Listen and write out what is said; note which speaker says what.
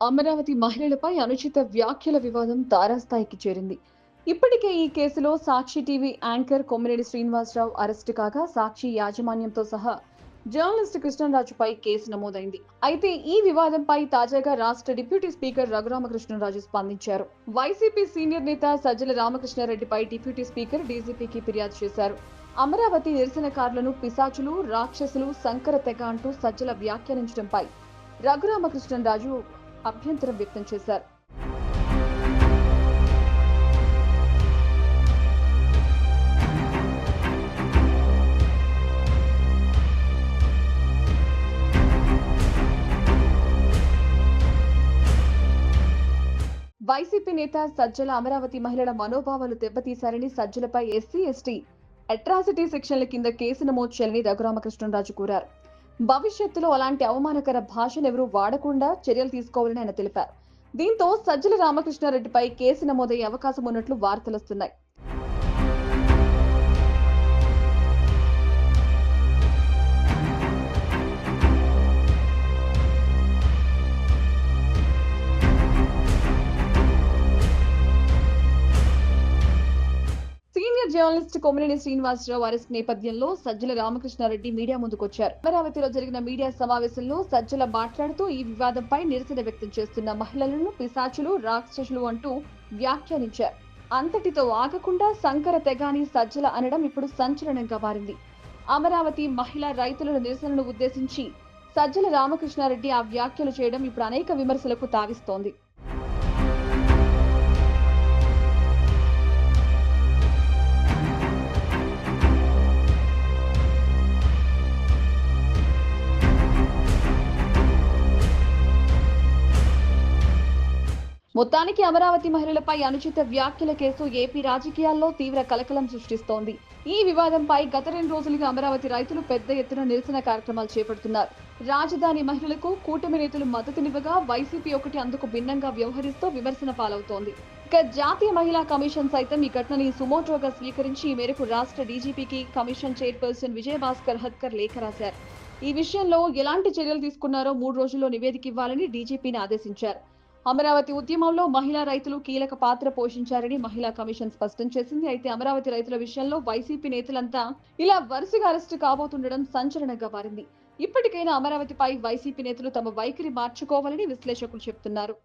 Speaker 1: అమరావతి మహిళలపై అనుచిత వ్యాఖ్యల వివాదం తారాస్థాయికి చేరింది. ఇప్పటికే ఈ కేసులో Sakshi TV anchor Kommineni Srinivasarao arrest కాగా, సాక్షి యాజమాన్యంతో సహా జర్నలిస్ట్ కృష్ణంరాజుపై కేసు నమోదైంది. అయితే ఈ వివాదంపై తాజాగా రాష్ట్ర డిప్యూటీ స్పీకర్ రఘురామకృష్ణంరాజు స్పందించారు. వైసీపీ సీనియర్ నేత సజ్జల రామకృష్ణారెడ్డిపై డిప్యూటీ స్పీకర్ డీజీపీకి ఫిర్యాదు చేశారు. అమరావతి నిరసనకారులను పిశాచులు, రాక్షసులు, సంకర తెగ అంటూ సజ్జల వ్యాఖ్యానించడంపై రఘురామకృష్ణంరాజు అభ్యంతరం వ్యక్తం చేశారు. వైసీపీ నేత సజ్జల అమరావతి మహిళల మనోభావాలు దెబ్బతీశారని, సజ్జలపై ఎస్సీ, ఎస్టీ అట్రాసిటీ సెక్షన్ల కింద కేసు నమోదు చేయాలని రఘురామకృష్ణంరాజు కోరారు. భవిష్యత్తులో అలాంటి అవమానకర భాషనెవరూ వాడకుండా చర్యలు తీసుకోవాలని ఆయన తెలిపారు. దీంతో సజ్జల రామకృష్ణారెడ్డిపై కేసు నమోదయ్యే అవకాశం ఉన్నట్లు వార్తలొస్తున్నాయి. Senior journalist Kommineni Srinivasarao arrest నేపథ్యంలో సజ్జల రామకృష్ణారెడ్డి మీడియా ముందుకొచ్చారు. అమరావతిలో జరిగిన మీడియా సమావేశంలో సజ్జల మాట్లాడుతూ ఈ వివాదంపై నిరసన వ్యక్తం చేస్తున్న మహిళలను పిశాచులు, రాక్షసులు అంటూ వ్యాఖ్యానించారు. అంతటితో ఆగకుండా సంకర తెగాని సజ్జల అనడం ఇప్పుడు సంచలనంగా మారింది. అమరావతి మహిళా రైతుల నిరసనను ఉద్దేశించి సజ్జల రామకృష్ణారెడ్డి ఆ వ్యాఖ్యలు చేయడం ఇప్పుడు అనేక విమర్శలకు తావిస్తోంది. మొత్తానికి అమరావతి మహిళలపై అనుచిత వ్యాఖ్యల కేసు ఏపీ రాజకీయాల్లో తీవ్ర కలకలం సృష్టిస్తోంది. ఈ వివాదంపై గత 2 రోజులుగా అమరావతి రైతులు పెద్ద ఎత్తున నిరసన కార్యక్రమాలు చేపడుతున్నారు. రాజధాని మహిళలకు కూటమి నేతలు మద్దతునివ్వగా, వైసీపీ ఒకటి అందుకు భిన్నంగా వ్యవహరిస్తూ విమర్శన పాలవుతోంది. ఇక జాతీయ మహిళా కమిషన్ సైతం ఈ ఘటనని సుమోటోగా స్వీకరించి ఈ మేరకు రాష్ట్ర డీజీపీకి కమిషన్ చైర్పర్సన్ విజయభాస్కర్ హత్కర్ లేఖ రాశారు. ఈ విషయంలో ఎలాంటి చర్యలు తీసుకున్నారో 3 రోజుల్లో నివేదిక ఇవ్వాలని డీజీపీని ఆదేశించారు. అమరావతి ఉద్యమంలో మహిళా రైతులు కీలక పాత్ర పోషించారని మహిళా కమిషన్ స్పష్టం చేసింది. అయితే అమరావతి రైతుల విషయంలో వైసీపీ నేతలంతా ఇలా వరుసగా అరెస్టు కాబోతుండడం సంచలనంగా మారింది. ఇప్పటికైనా అమరావతిపై వైసీపీ నేతలు తమ వైఖరి మార్చుకోవాలని విశ్లేషకులు చెబుతున్నారు.